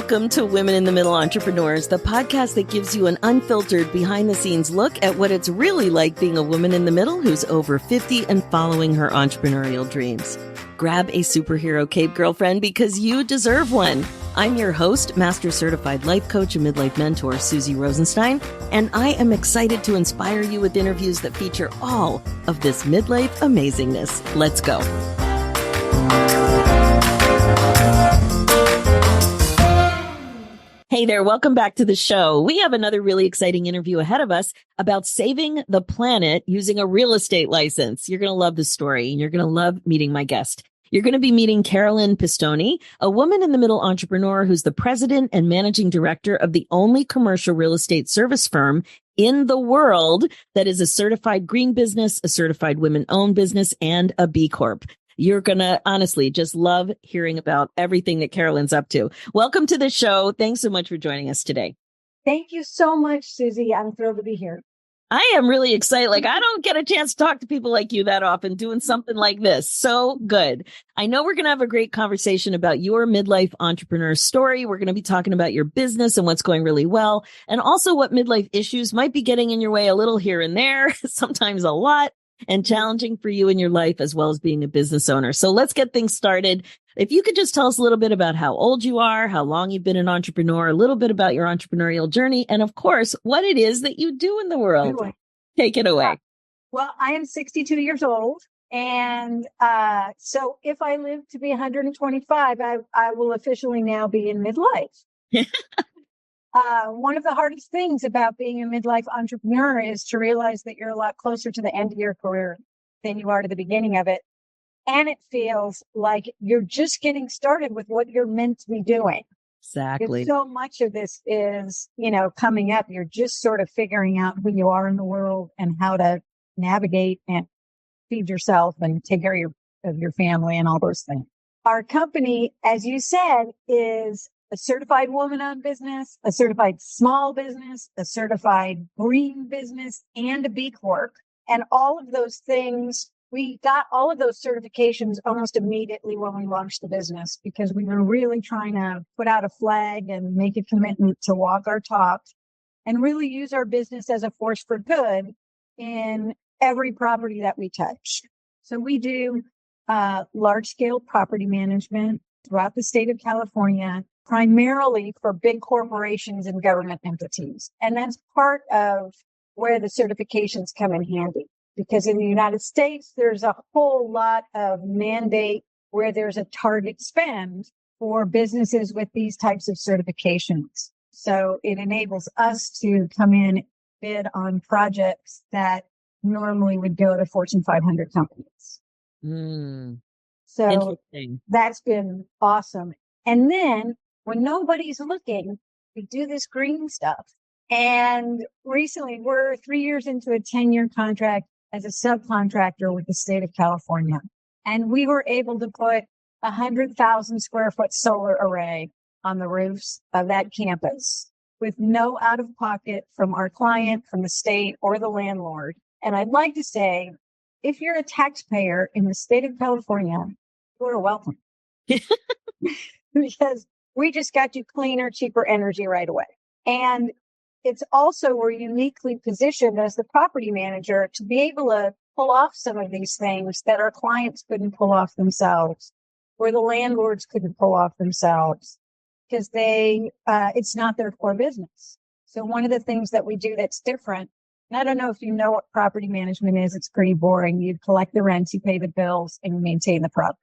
Welcome to Women in the Middle Entrepreneurs, the podcast that gives you an unfiltered behind-the-scenes look at what it's really like being a woman in the middle who's over 50 and following her entrepreneurial dreams. Grab a superhero cape, girlfriend, because you deserve one. I'm your host, Master Certified Life Coach and Midlife Mentor, Suzy Rosenstein, and I am excited to inspire you with interviews that feature all of this midlife amazingness. Let's go. Hey there, welcome back to the show. We have another really exciting interview ahead of us about saving the planet using a real estate license. You're going to love the story, and you're going to love meeting my guest. You're going to be meeting Carolyn Pistone, a woman in the middle entrepreneur who's the president and managing director of the only commercial real estate service firm in the world that is a certified green business, a certified women-owned business, and a B-Corp. You're going to honestly just love hearing about everything that Carolyn's up to. Welcome to the show. Thanks so much for joining us today. Thank you so much, Suzy. I'm thrilled to be here. I am really excited. Like, I don't get a chance to talk to people like you that often doing something like this. So good. I know we're going to have a great conversation about your midlife entrepreneur story. We're going to be talking about your business and what's going really well, and also what midlife issues might be getting in your way a little here and there, sometimes a lot, and challenging for you in your life as well as being a business owner. So let's get things started. If you could just tell us a little bit about how old you are, how long you've been an entrepreneur, a little bit about your entrepreneurial journey, and of course, what it is that you do in the world. Take it away. Well, I am 62 years old. And so if I live to be 125, I will officially now be in midlife. One of the hardest things about being a midlife entrepreneur is to realize that you're a lot closer to the end of your career than you are to the beginning of it. And it feels like you're just getting started with what you're meant to be doing. Exactly. So much of this is, coming up. You're just sort of figuring out who you are in the world and how to navigate and feed yourself and take care of your family and all those things. Our company, as you said, is a certified woman-owned business, a certified small business, a certified green business, and a B-Corp. And all of those things, we got all of those certifications almost immediately when we launched the business, because we were really trying to put out a flag and make a commitment to walk our talk and really use our business as a force for good in every property that we touch. So we do large-scale property management throughout the state of California, primarily for big corporations and government entities. And that's part of where the certifications come in handy. Because in the United States, there's a whole lot of mandate where there's a target spend for businesses with these types of certifications. So it enables us to come in, bid on projects that normally would go to Fortune 500 companies. So that's been awesome. And then when nobody's looking, we do this green stuff. And recently, we're 3 years into a 10-year contract as a subcontractor with the state of California. And we were able to put 100,000 square foot solar array on the roofs of that campus with no out of pocket from our client, from the state, or the landlord. And I'd like to say, if you're a taxpayer in the state of California, you're welcome. Because we just got you cleaner, cheaper energy right away. And it's also, we're uniquely positioned as the property manager to be able to pull off some of these things that our clients couldn't pull off themselves, or the landlords couldn't pull off themselves, because it's not their core business. So one of the things that we do that's different, and I don't know if you know what property management is, it's pretty boring. You collect the rents, you pay the bills, and you maintain the property.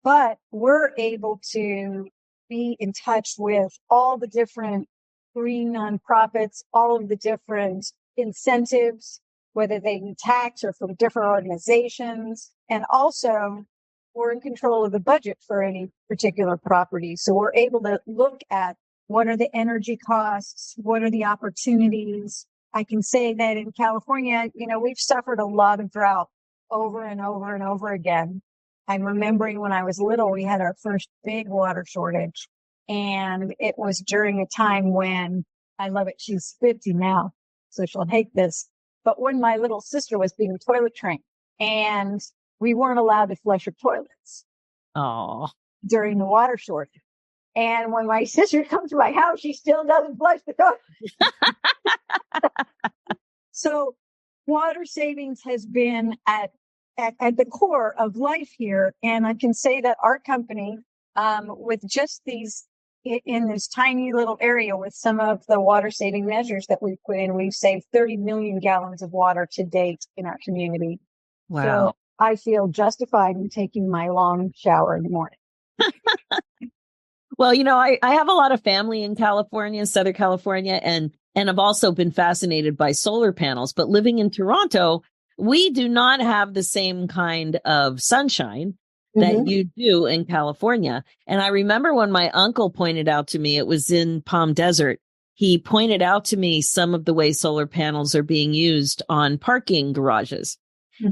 But we're able to be in touch with all the different green nonprofits, all of the different incentives, whether they be tax or from different organizations. And also, we're in control of the budget for any particular property. So we're able to look at what are the energy costs, what are the opportunities. I can say that in California, we've suffered a lot of drought over and over and over again. I'm remembering when I was little, we had our first big water shortage. And it was during a time when, I love it, she's 50 now, so she'll hate this, but when my little sister was being toilet trained, and we weren't allowed to flush her toilets during the water shortage. And when my sister comes to my house, she still doesn't flush the toilet. So water savings has been at the core of life here. And I can say that our company, with just these in this tiny little area with some of the water saving measures that we've put in, we've saved 30 million gallons of water to date in our community. Wow. So I feel justified in taking my long shower in the morning. Well, I have a lot of family in California, Southern California, and I've also been fascinated by solar panels. But living in Toronto, we do not have the same kind of sunshine that you do in California. And I remember when my uncle pointed out to me, it was in Palm Desert, he pointed out to me some of the way solar panels are being used on parking garages.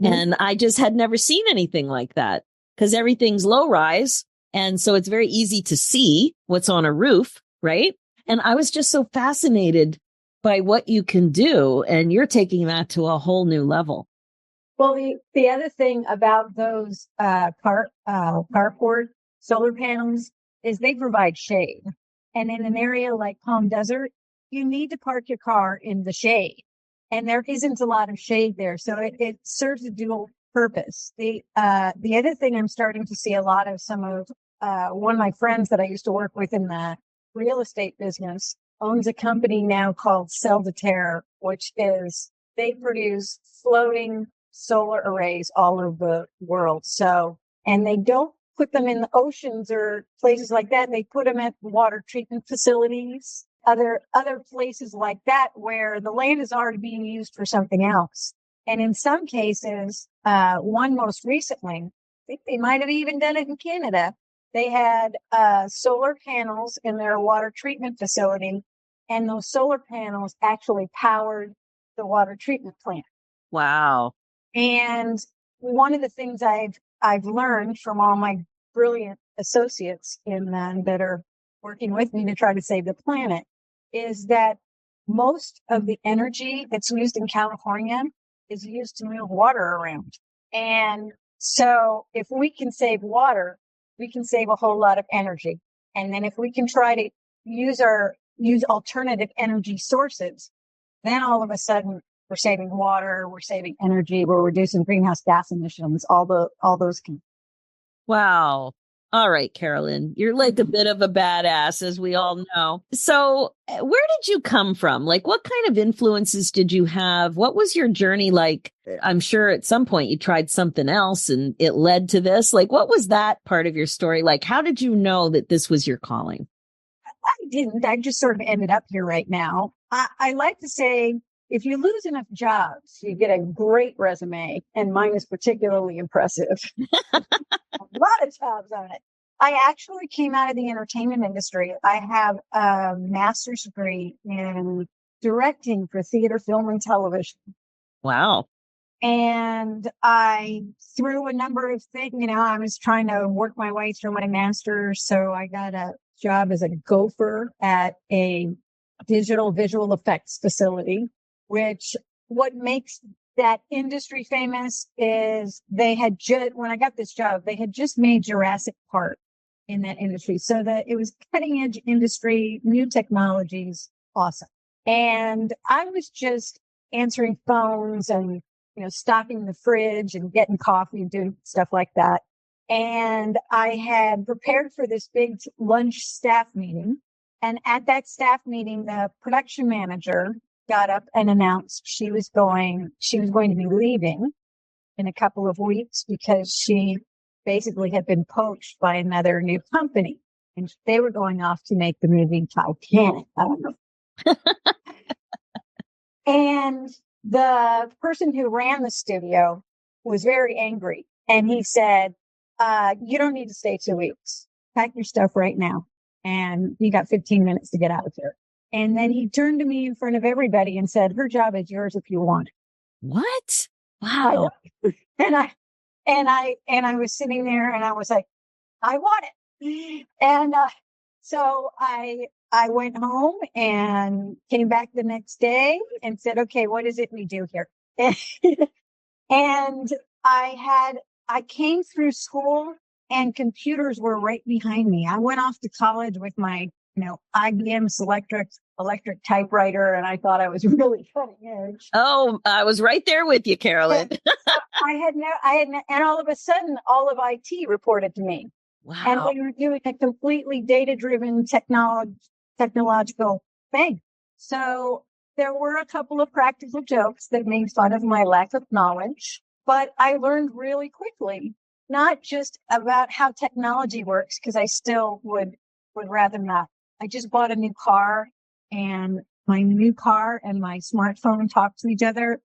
And I just had never seen anything like that because everything's low rise. And so it's very easy to see what's on a roof, right? And I was just so fascinated by what you can do. And you're taking that to a whole new level. Well, the other thing about those carport solar panels is they provide shade. And in an area like Palm Desert, you need to park your car in the shade. And there isn't a lot of shade there. So it serves a dual purpose. The other thing I'm starting to see a lot of one of my friends that I used to work with in the real estate business owns a company now called Cell to Terre, which is they produce floating solar arrays all over the world. So, and they don't put them in the oceans or places like that. They put them at water treatment facilities, other places like that where the land is already being used for something else. And in some cases, one most recently, I think they might have even done it in Canada. They had solar panels in their water treatment facility, and those solar panels actually powered the water treatment plant. Wow. And one of the things I've learned from all my brilliant associates that are working with me to try to save the planet is that most of the energy that's used in California is used to move water around. And so if we can save water, we can save a whole lot of energy. And then if we can try to use alternative energy sources, then all of a sudden we're saving water, we're saving energy, we're reducing greenhouse gas emissions, all those can. Wow. All right, Carolyn, you're like a bit of a badass, as we all know. So where did you come from? Like, what kind of influences did you have? What was your journey like? I'm sure at some point you tried something else and it led to this. Like, what was that part of your story? Like, how did you know that this was your calling? I didn't. I just sort of ended up here right now. I like to say, if you lose enough jobs, you get a great resume, and mine is particularly impressive. A lot of jobs on it. I actually came out of the entertainment industry. I have a master's degree in directing for theater, film, and television. Wow. And I, through a number of things, I was trying to work my way through my master's. So I got a job as a gopher at a digital visual effects facility, which what makes that industry famous is when I got this job, they had just made Jurassic Park in that industry. So that it was cutting edge industry, new technologies, awesome. And I was just answering phones and, stocking the fridge and getting coffee and doing stuff like that. And I had prepared for this big lunch staff meeting. And at that staff meeting, the production manager got up and announced she was going to be leaving in a couple of weeks because she basically had been poached by another new company. And they were going off to make the movie Titanic. I don't know. And the person who ran the studio was very angry. And he said, you don't need to stay 2 weeks. Pack your stuff right now. And you got 15 minutes to get out of here. And then he turned to me in front of everybody and said, her job is yours if you want it. What? Wow. And I was sitting there and I was like, I want it. And so I went home and came back the next day and said, okay, what is it we do here? And I came through school and computers were right behind me. I went off to college with my, IBM electric typewriter, and I thought I was really cutting edge. Oh, I was right there with you, Carolyn. And all of a sudden, all of IT reported to me. Wow. And we were doing a completely data-driven technological thing. So there were a couple of practical jokes that made fun of my lack of knowledge, but I learned really quickly, not just about how technology works, because I still would rather not. I just bought a new car, and my new car and my smartphone talk to each other,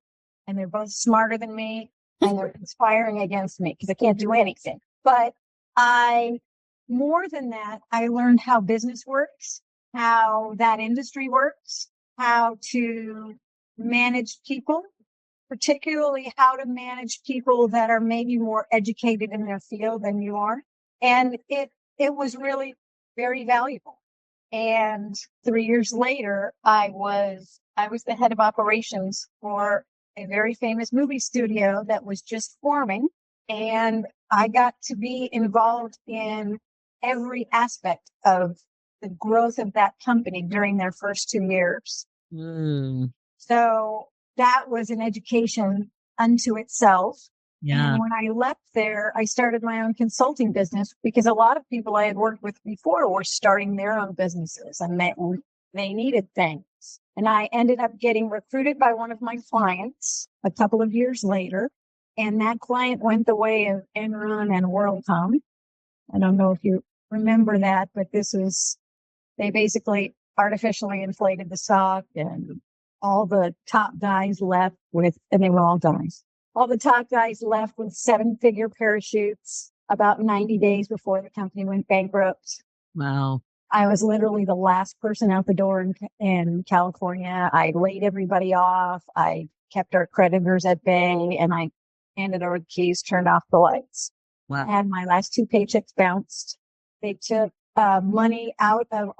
and they're both smarter than me, and they're conspiring against me because I can't do anything. But more than that, I learned how business works, how that industry works, how to manage people, particularly how to manage people that are maybe more educated in their field than you are. And it was really very valuable. And 3 years later, I was the head of operations for a very famous movie studio that was just forming. And I got to be involved in every aspect of the growth of that company during their first 2 years. So that was an education unto itself. Yeah. And when I left there, I started my own consulting business because a lot of people I had worked with before were starting their own businesses and they needed things. And I ended up getting recruited by one of my clients a couple of years later. And that client went the way of Enron and WorldCom. I don't know if you remember that, but they basically artificially inflated the stock, and all the top guys left and they were all guys. All the top guys left with 7-figure parachutes about 90 days before the company went bankrupt. Wow. I was literally the last person out the door in California. I laid everybody off. I kept our creditors at bay, and I handed over the keys, turned off the lights. Wow. I had my last 2 paychecks bounced. They took money out of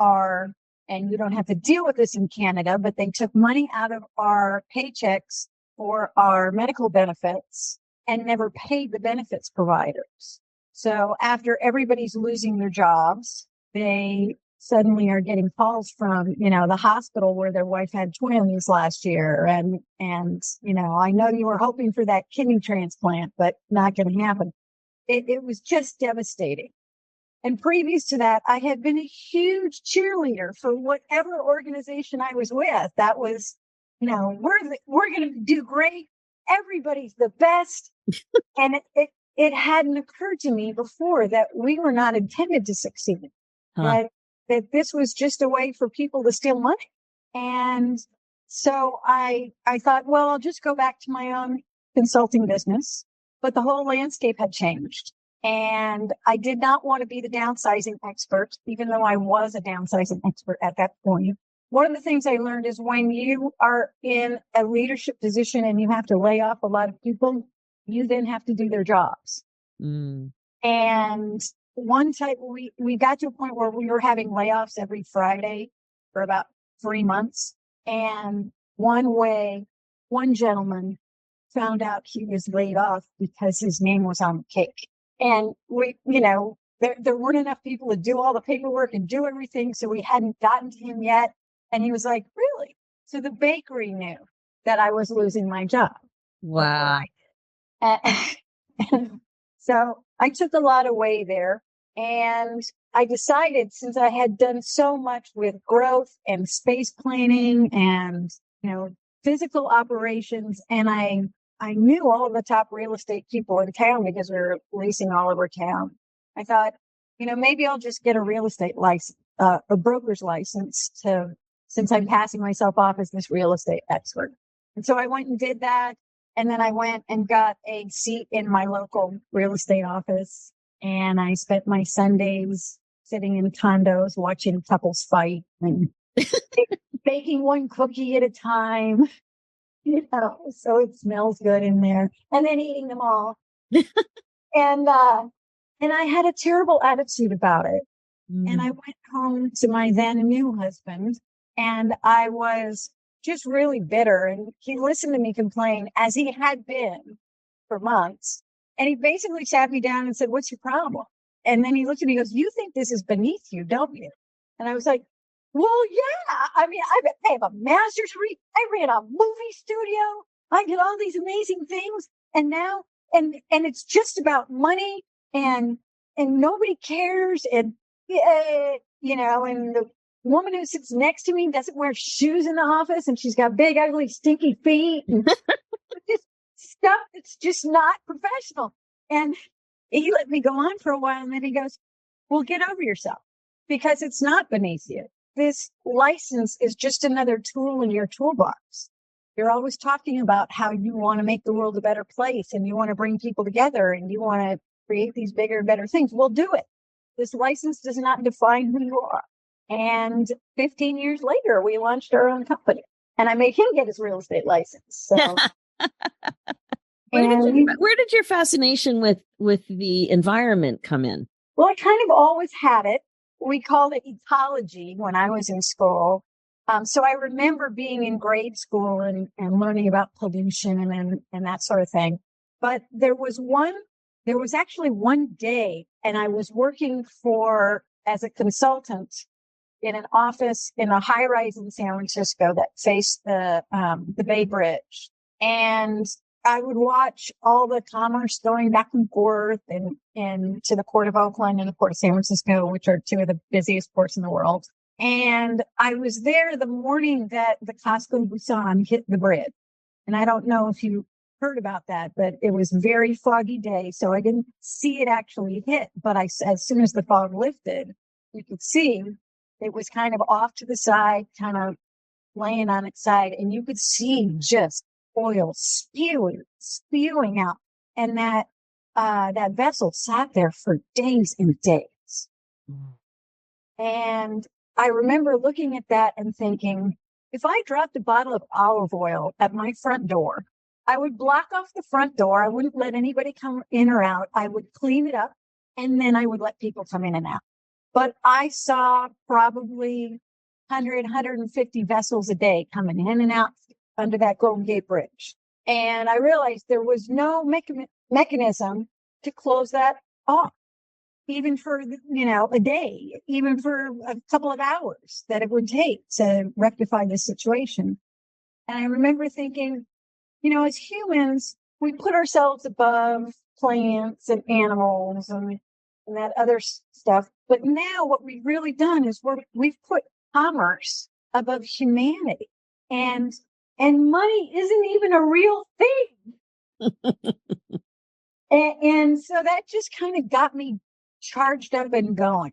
and you don't have to deal with this in Canada, but they took money out of our paychecks for our medical benefits and never paid the benefits providers. So after everybody's losing their jobs, they suddenly are getting calls from, the hospital where their wife had twins last year. And, I know you were hoping for that kidney transplant, but not going to happen. It was just devastating. And previous to that, I had been a huge cheerleader for whatever organization I was with. That was, we're going to do great. Everybody's the best. And it hadn't occurred to me before that we were not intended to succeed. That this was just a way for people to steal money. And so I thought, well, I'll just go back to my own consulting business. But the whole landscape had changed. And I did not want to be the downsizing expert, even though I was a downsizing expert at that point. One of the things I learned is when you are in a leadership position and you have to lay off a lot of people, you then have to do their jobs. And one time we got to a point where we were having layoffs every Friday for about 3 months. And one gentleman found out he was laid off because his name was on the cake. And there weren't enough people to do all the paperwork and do everything. So we hadn't gotten to him yet. And he was like, really? So the bakery knew that I was losing my job. Wow. And so I took a lot away there. And I decided, since I had done so much with growth and space planning and, physical operations, and I knew all of the top real estate people in town because we were leasing all over town. I thought, maybe I'll just get a real estate license, a broker's license since I'm passing myself off as this real estate expert. And so I went and did that. And then I went and got a seat in my local real estate office. And I spent my Sundays sitting in condos, watching couples fight and baking one cookie at a time. So it smells good in there, and then eating them all. And I had a terrible attitude about it. And I went home to my then new husband, and I was just really bitter. And he listened to me complain, as he had been for months. And he basically sat me down and said, "What's your problem?" And then he looked at me and goes, you think this is beneath you, don't you? And I was like, well, yeah. I mean, I have a master's degree. I ran a movie studio. I did all these amazing things. And now, and it's just about money and nobody cares. And, and the woman who sits next to me doesn't wear shoes in the office and she's got big, ugly, stinky feet and just stuff that's just not professional. And he let me go on for a while. And then he goes, well, get over yourself because it's not beneath you. This license is just another tool in your toolbox. You're always talking about how you want to make the world a better place and you want to bring people together and you want to create these bigger and better things. Well, do it. This license does not define who you are. And 15 years later, we launched our own company and I made him get his real estate license. So where did your fascination with the environment come in? Well, I kind of always had it. We called it ecology when I was in school. So I remember being in grade school and learning about pollution and that sort of thing. But there was actually one day, and I was working as a consultant in an office in a high rise in San Francisco that faced the Bay Bridge. And I would watch all the commerce going back and forth and to the Port of Oakland and the Port of San Francisco, which are two of the busiest ports in the world. And I was there the morning that the Costco Busan hit the bridge. And I don't know if you heard about that, but it was a very foggy day. So I didn't see it actually hit. But as soon as the fog lifted, you could see it was kind of off to the side, kind of laying on its side. And you could see just oil spewing out. And that vessel sat there for days and days. And I remember looking at that and thinking, if I dropped a bottle of olive oil at my front door, I would block off the front door. I wouldn't let anybody come in or out. I would clean it up and then I would let people come in and out. But I saw probably 100, 150 vessels a day coming in and out under that Golden Gate Bridge. And I realized there was no mechanism to close that off, even for, a day, even for a couple of hours that it would take to rectify this situation. And I remember thinking, as humans, we put ourselves above plants and animals and that other stuff. But now what we've really done is we've put commerce above humanity. And money isn't even a real thing. and so that just kind of got me charged up and going.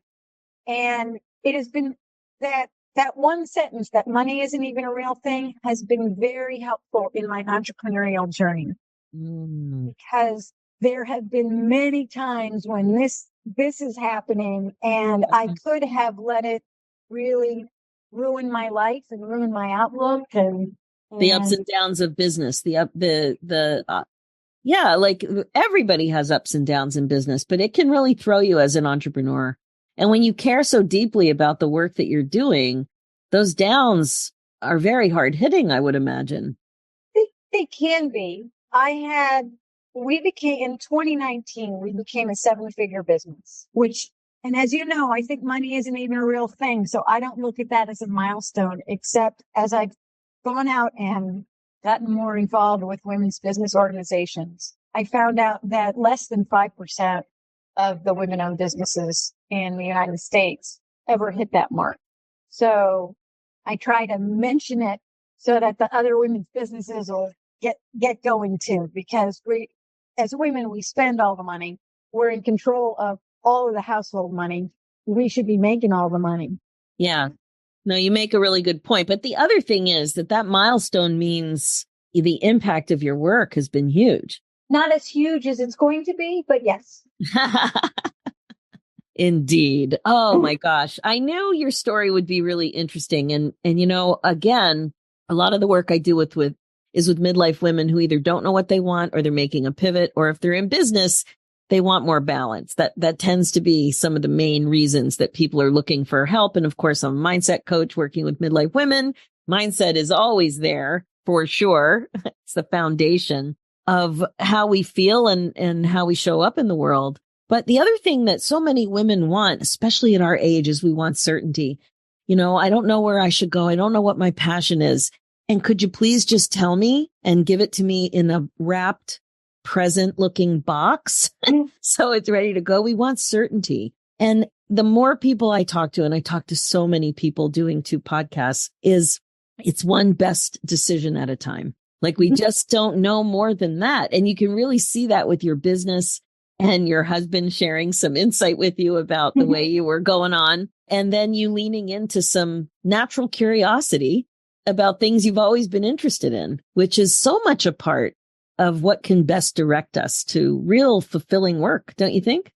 And it has been that one sentence, that money isn't even a real thing, has been very helpful in my entrepreneurial journey. Because there have been many times when this is happening and I could have let it really ruin my life and ruin my outlook and the ups and downs of business, like everybody has ups and downs in business, but it can really throw you as an entrepreneur. And when you care so deeply about the work that you're doing, those downs are very hard hitting, I would imagine. They can be. In 2019, we became a 7-figure business, and as you know, I think money isn't even a real thing. So I don't look at that as a milestone, except as I've gone out and gotten more involved with women's business organizations. I found out that less than 5% of the women-owned businesses in the United States ever hit that mark. So I try to mention it so that the other women's businesses will get going too, because as women, we spend all the money. We're in control of all of the household money. We should be making all the money. Yeah. No, you make a really good point. But the other thing is that milestone means the impact of your work has been huge. Not as huge as it's going to be, but yes. Indeed. Oh my gosh. I knew your story would be really interesting. And again, a lot of the work I do is with midlife women who either don't know what they want or they're making a pivot, or if they're in business, they want more balance. That tends to be some of the main reasons that people are looking for help. And of course, I'm a mindset coach working with midlife women. Mindset is always there for sure. It's the foundation of how we feel and how we show up in the world. But the other thing that so many women want, especially at our age, is we want certainty. I don't know where I should go. I don't know what my passion is. And could you please just tell me and give it to me in a wrapped, present looking box so it's ready to go? We want certainty. And the more people I talk to, and I talk to so many people doing 2 podcasts, is it's one best decision at a time. Like we just don't know more than that. And you can really see that with your business and your husband sharing some insight with you about the way you were going on. And then you leaning into some natural curiosity about things you've always been interested in, which is so much a part of what can best direct us to real fulfilling work, don't you think?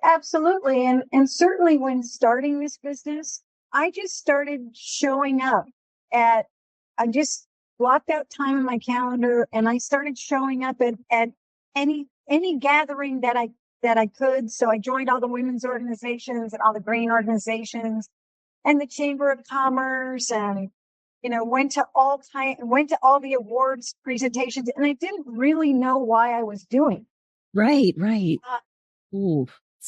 Absolutely. And certainly when starting this business, I just started showing up I just blocked out time in my calendar and I started showing up at any gathering that I could. So I joined all the women's organizations and all the green organizations and the Chamber of Commerce and, went to all the awards presentations and I didn't really know why I was doing. Right. Ooh.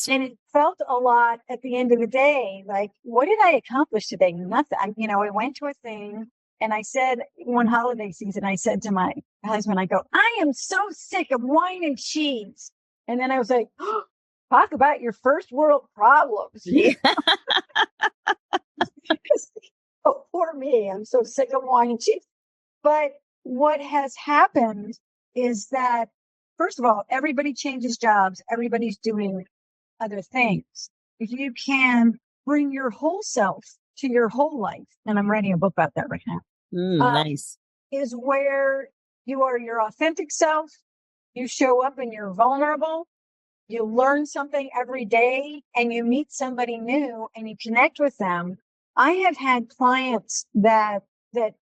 And it felt a lot at the end of the day, like, what did I accomplish today? Nothing. I went to a thing and I said, one holiday season, I said to my husband, I go, I am so sick of wine and cheese. And then I was like, oh, talk about your first world problems. Yeah. Oh, poor me. I'm so sick of wine and cheese. But what has happened is that, first of all, everybody changes jobs. Everybody's doing other things. If you can bring your whole self to your whole life, and I'm writing a book about that right now. Nice. Is where you are your authentic self. You show up and you're vulnerable. You learn something every day and you meet somebody new and you connect with them. I have had clients that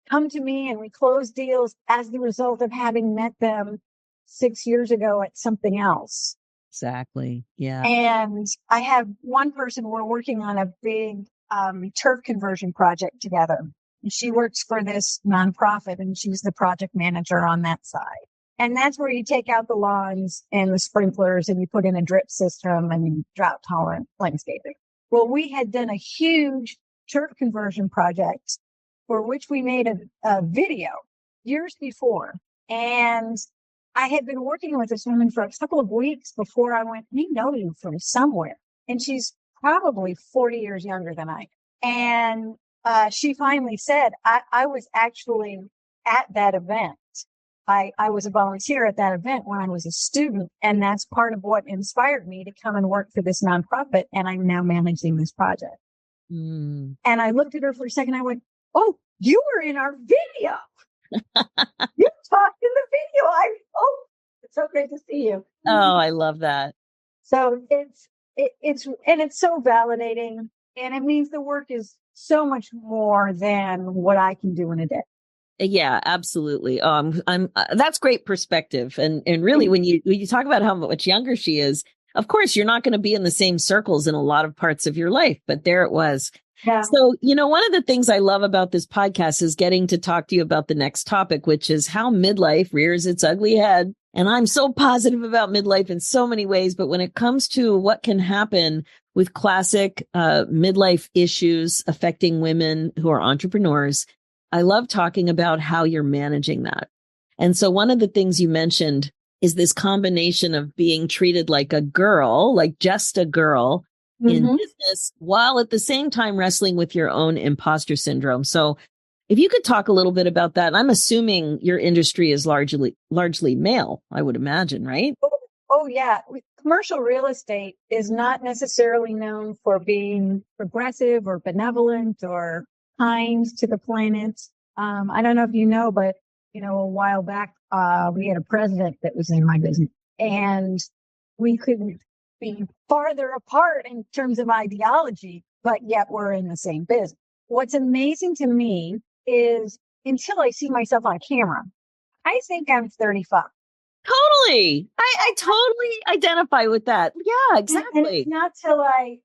come to me and we close deals as the result of having met them 6 years ago at something else. Exactly. Yeah. And I have one person, we're working on a big turf conversion project together. And she works for this nonprofit and she's the project manager on that side. And that's where you take out the lawns and the sprinklers and you put in a drip system and drought tolerant landscaping. Well, we had done a huge turf conversion project for which we made a video years before. And I had been working with this woman for a couple of weeks before I went, we know you from somewhere. And she's probably 40 years younger than I am. And she finally said, I was actually at that event. I was a volunteer at that event when I was a student. And that's part of what inspired me to come and work for this nonprofit. And I'm now managing this project. And I looked at her for a second. I went, oh, you were in our video. You talked in the video. It's so great to see you. Oh, I love that. So it's so validating, and it means the work is so much more than what I can do in a day. Yeah, absolutely. That's great perspective. And really when you talk about how much younger she is, of course, you're not going to be in the same circles in a lot of parts of your life, but there it was. Yeah. So, one of the things I love about this podcast is getting to talk to you about the next topic, which is how midlife rears its ugly head. And I'm so positive about midlife in so many ways. But when it comes to what can happen with classic midlife issues affecting women who are entrepreneurs, I love talking about how you're managing that. And so one of the things you mentioned is this combination of being treated like a girl, like just a girl, in business, while at the same time wrestling with your own imposter syndrome. So if you could talk a little bit about that, I'm assuming your industry is largely male, I would imagine, right? Oh yeah. Commercial real estate is not necessarily known for being progressive or benevolent or kind to the planet. I don't know if you know, but a while back, we had a president that was in my business and we couldn't be farther apart in terms of ideology, but yet we're in the same business. What's amazing to me is until I see myself on camera, I think I'm 35. Totally. I totally identify with that. Yeah, exactly. And it's not till I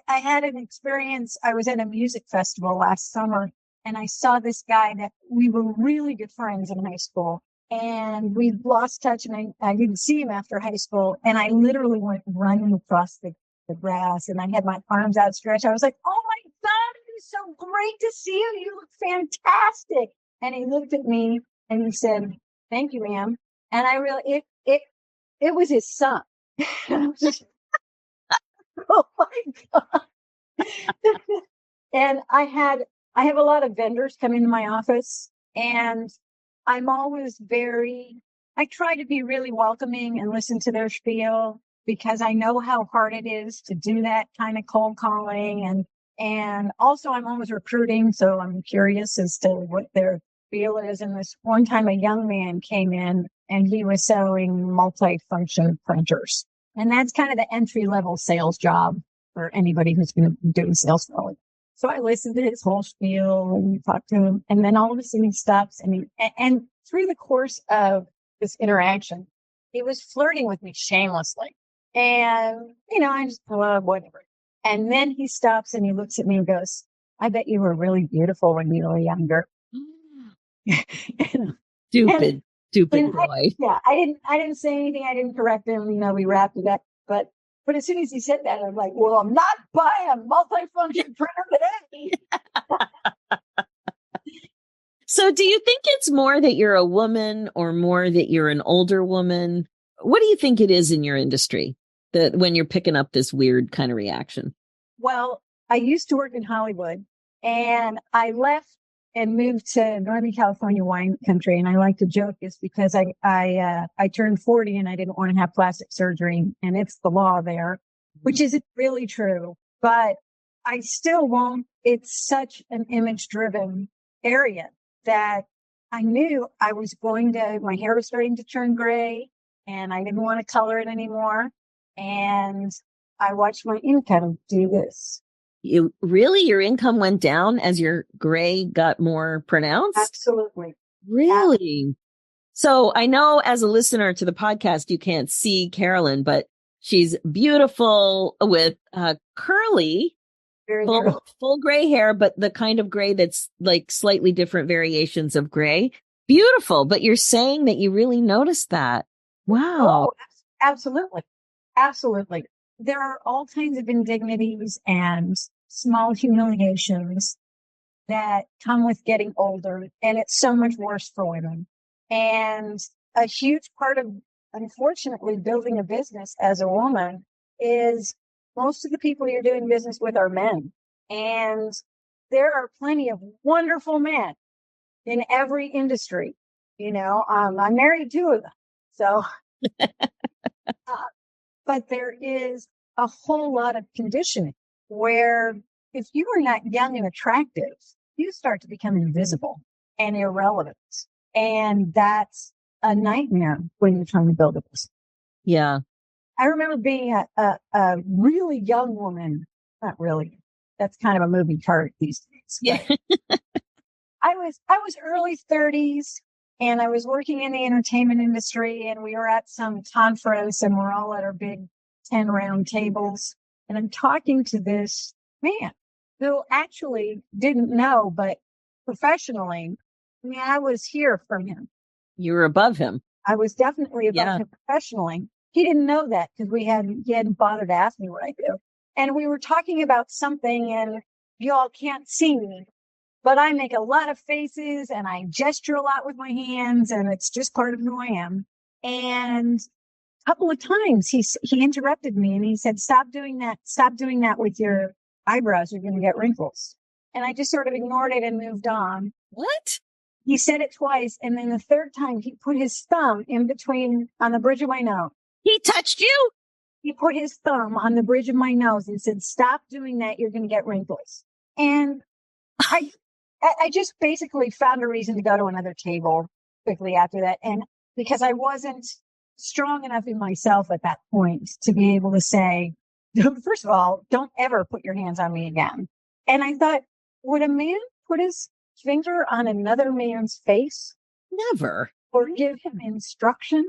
had an experience. I was at a music festival last summer and I saw this guy that we were really good friends in high school. And we lost touch, and I didn't see him after high school. And I literally went running across the grass, and I had my arms outstretched. I was like, "Oh my God, it is so great to see you. You look fantastic." And he looked at me and he said, "Thank you, ma'am." And I really, it was his son. And I was just, oh my God. And I have a lot of vendors come into my office, and I'm always I try to be really welcoming and listen to their spiel, because I know how hard it is to do that kind of cold calling. And also I'm always recruiting. So I'm curious as to what their spiel is. And this one time a young man came in and he was selling multi-function printers. And that's kind of the entry level sales job for anybody who's going to be doing sales for it. So I listened to his whole spiel and talked to him. And then all of a sudden he stops, and through the course of this interaction, he was flirting with me shamelessly. And, I just, whatever. And then he stops and he looks at me and goes, "I bet you were really beautiful when you were younger." Stupid and boy. I didn't say anything. I didn't correct him. We wrapped it up. But as soon as he said that, I'm like, "Well, I'm not buying a multifunction printer today." So do you think it's more that you're a woman or more that you're an older woman? What do you think it is in your industry that when you're picking up this weird kind of reaction? Well, I used to work in Hollywood, and I left and moved to Northern California wine country. And I like to joke is because I turned 40 and I didn't want to have plastic surgery, and it's the law there, which isn't really true, but I still won't. It's such an image driven area that I knew my hair was starting to turn gray, and I didn't want to color it anymore. And I watched my income do this. Your income went down as your gray got more pronounced? Absolutely. Really? So I know as a listener to the podcast, you can't see Carolyn, but she's beautiful with curly, full gray hair, but the kind of gray that's like slightly different variations of gray. Beautiful. But you're saying that you really noticed that. Wow. Oh, absolutely. Absolutely. There are all kinds of indignities and small humiliations that come with getting older, and it's so much worse for women. And a huge part of, unfortunately, building a business as a woman is most of the people you're doing business with are men. And there are plenty of wonderful men in every industry. I'm married to two of them. So, but there is a whole lot of conditioning where if you are not young and attractive, you start to become invisible and irrelevant. And that's a nightmare when you're trying to build a business. Yeah. I remember being a really young woman. Not really. That's kind of a moving target these days. Yeah. I was early 30s, and I was working in the entertainment industry, and we were at some conference, and we're all at our big 10 round tables. And I'm talking to this man who actually didn't know, but professionally, I was here from him. You were above him. I was definitely above him professionally. He didn't know that because he hadn't bothered to ask me what I do. And we were talking about something, and y'all can't see me, but I make a lot of faces and I gesture a lot with my hands, and it's just part of who I am. And a couple of times he interrupted me and he said, "Stop doing that. Stop doing that with your eyebrows. You're going to get wrinkles." And I just sort of ignored it and moved on. What? He said it twice. And then the third time he put his thumb in between on the bridge of my nose. He touched you? He put his thumb on the bridge of my nose and said, "Stop doing that. You're going to get wrinkles." And I just basically found a reason to go to another table quickly after that. And because I wasn't strong enough in myself at that point to be able to say, first of all, don't ever put your hands on me again. And I thought, would a man put his finger on another man's face? Never. Or give him instruction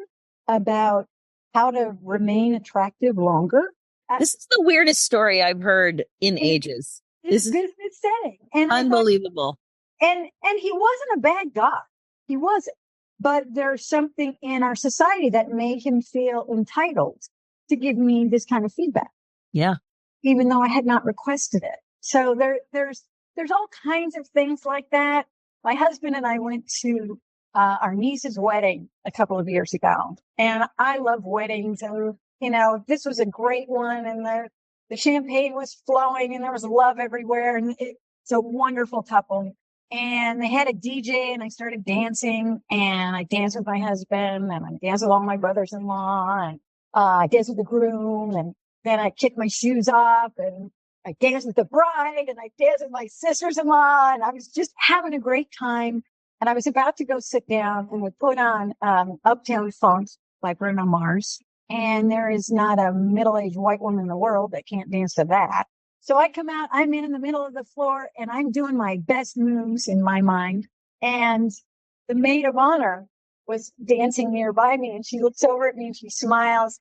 about how to remain attractive longer? This is the weirdest story I've heard in ages. This is business setting. And unbelievable. And he wasn't a bad guy. He wasn't. But there's something in our society that made him feel entitled to give me this kind of feedback. Yeah. Even though I had not requested it. So there's all kinds of things like that. My husband and I went to our niece's wedding a couple of years ago, and I love weddings, and this was a great one, and the champagne was flowing, and there was love everywhere, and it's a wonderful couple. And they had a DJ, and I started dancing, and I danced with my husband, and I danced with all my brothers-in-law, and I danced with the groom, and then I kicked my shoes off, and I danced with the bride, and I danced with my sisters-in-law, and I was just having a great time. And I was about to go sit down, and we put on Uptown Funk by Bruno Mars. And there is not a middle-aged white woman in the world that can't dance to that. So I come out, I'm in the middle of the floor, and I'm doing my best moves in my mind. And the maid of honor was dancing nearby me, and she looks over at me and she smiles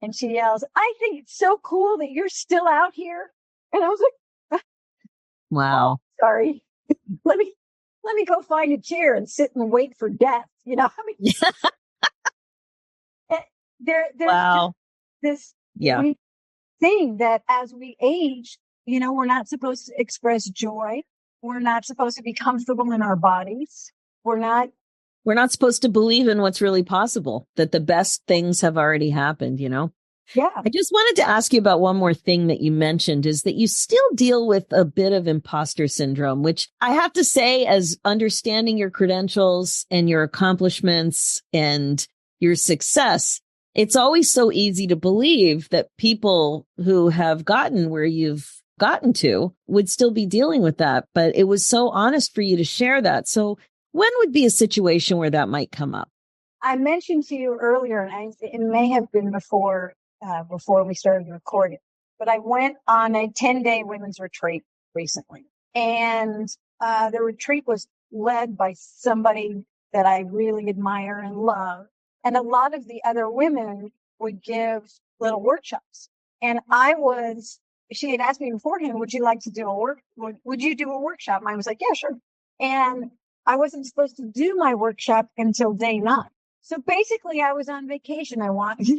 and she yells, "I think it's so cool that you're still out here." And I was like, wow. "Oh, sorry. let me go find a chair and sit and wait for death." There's wow. this thing that as we age, we're not supposed to express joy. We're not supposed to be comfortable in our bodies. We're not supposed to believe in what's really possible, that the best things have already happened, Yeah. I just wanted to ask you about one more thing that you mentioned, is that you still deal with a bit of imposter syndrome, which I have to say, as understanding your credentials and your accomplishments and your success, it's always so easy to believe that people who have gotten where you've gotten to would still be dealing with that. But it was so honest for you to share that. So when would be a situation where that might come up? I mentioned to you earlier, and it may have been before we started recording, but I went on a 10-day women's retreat recently. And the retreat was led by somebody that I really admire and love. And a lot of the other women would give little workshops. And she had asked me beforehand, would you like to do would you do a workshop? And I was like, yeah, sure. And I wasn't supposed to do my workshop until day 9. So basically I was on vacation. I watched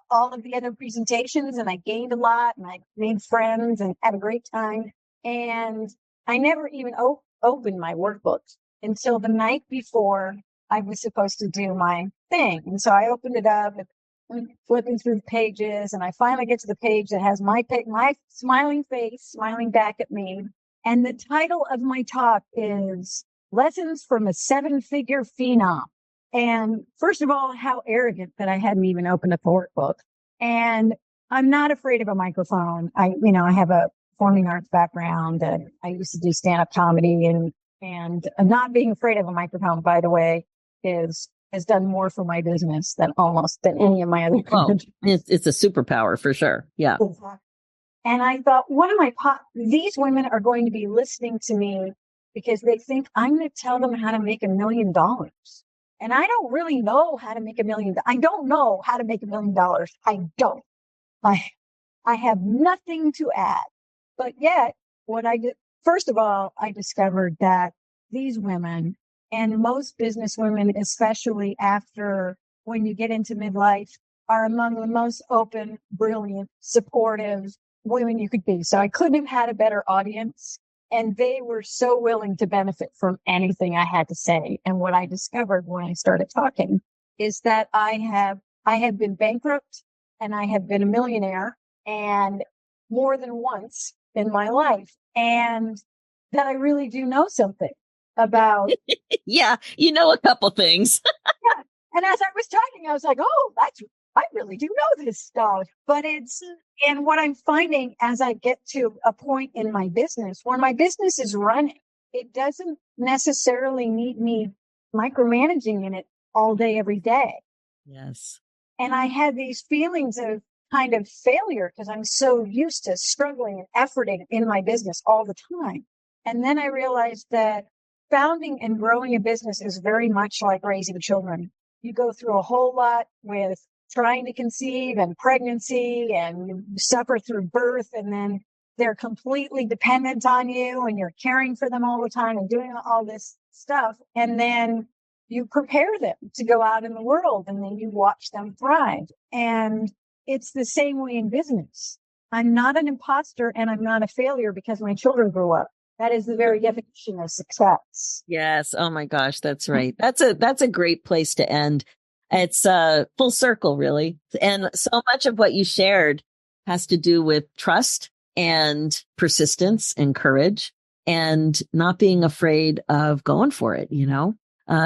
all of the other presentations, and I gained a lot, and I made friends and had a great time. And I never even opened my workbooks until the night before I was supposed to do my thing. And so I opened it up and flipping through the pages, and I finally get to the page that has my smiling face, smiling back at me. And the title of my talk is Lessons from a 7-Figure Phenom. And first of all, how arrogant that I hadn't even opened up a workbook. And I'm not afraid of a microphone. I have a performing arts background, and I used to do stand-up comedy, and not being afraid of a microphone, by the way, has done more for my business than any of my other. Oh, it's a superpower for sure. Yeah. Exactly. And I thought, these women are going to be listening to me because they think I'm going to tell them how to make $1 million. And I don't really know how to make $1 million. I don't know how to make $1 million. I don't. I have nothing to add. But yet, what I did, first of all, I discovered that these women, and most business women, especially after when you get into midlife, are among the most open, brilliant, supportive women you could be. So I couldn't have had a better audience. And they were so willing to benefit from anything I had to say. And what I discovered when I started talking is that I have been bankrupt, and I have been a millionaire, and more than once in my life. And that I really do know something about. Yeah, a couple things. Yeah. And as I was talking, I was like, oh, I really do know this stuff. But and what I'm finding as I get to a point in my business where my business is running, it doesn't necessarily need me micromanaging in it all day, every day. Yes. And I had these feelings of kind of failure because I'm so used to struggling and efforting in my business all the time. And then I realized that founding and growing a business is very much like raising children. You go through a whole lot with trying to conceive and pregnancy, and you suffer through birth, and then they're completely dependent on you and you're caring for them all the time and doing all this stuff. And then you prepare them to go out in the world and then you watch them thrive. And it's the same way in business. I'm not an imposter and I'm not a failure because my children grew up. That is the very definition of success. Yes. Oh my gosh. That's right. That's a great place to end. It's full circle, really. And so much of what you shared has to do with trust and persistence and courage and not being afraid of going for it. You know,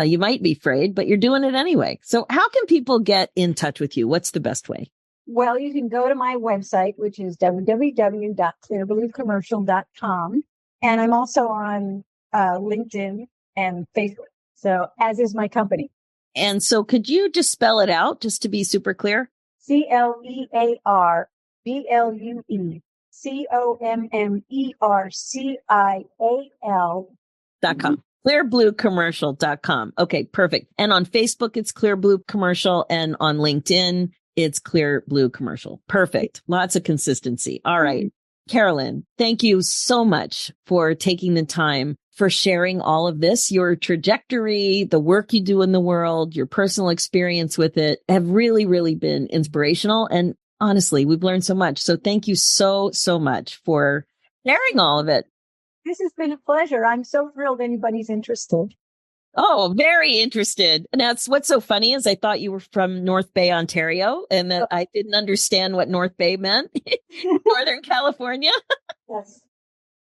you might be afraid, but you're doing it anyway. So how can people get in touch with you? What's the best way? Well, you can go to my website, which is www.clearbluecommercial.com. And I'm also on LinkedIn and Facebook. So as is my company. And so could you just spell it out just to be super clear? ClearBlueCommercial.com. clearbluecommercial.com. Okay, perfect. And on Facebook, it's Clear Blue Commercial. And on LinkedIn, it's Clear Blue Commercial. Perfect. Lots of consistency. All right. Carolyn, thank you so much for taking the time, for sharing all of this. Your trajectory, the work you do in the world, your personal experience with it have really, really been inspirational. And honestly, we've learned so much. So thank you so, so much for sharing all of it. This has been a pleasure. I'm so thrilled anybody's interested. Oh, very interested. And that's what's so funny is I thought you were from North Bay, Ontario, and that I didn't understand what North Bay meant. Northern California. Yes.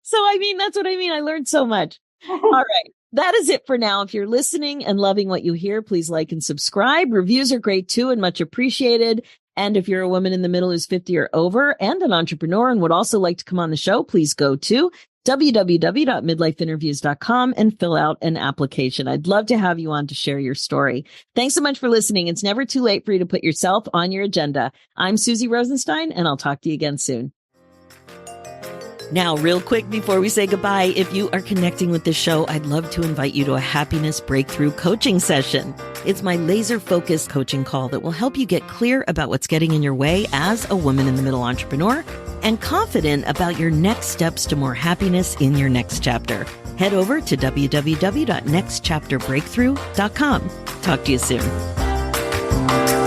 So, I mean, that's what I mean. I learned so much. All right. That is it for now. If you're listening and loving what you hear, please like and subscribe. Reviews are great too and much appreciated. And if you're a woman in the middle who's 50 or over and an entrepreneur and would also like to come on the show, please go to www.midlifeinterviews.com and fill out an application. I'd love to have you on to share your story. Thanks so much for listening. It's never too late for you to put yourself on your agenda. I'm Suzy Rosenstein, and I'll talk to you again soon. Now, real quick before we say goodbye, if you are connecting with this show, I'd love to invite you to a happiness breakthrough coaching session. It's my laser-focused coaching call that will help you get clear about what's getting in your way as a woman in the middle entrepreneur and confident about your next steps to more happiness in your next chapter. Head over to www.nextchapterbreakthrough.com. Talk to you soon.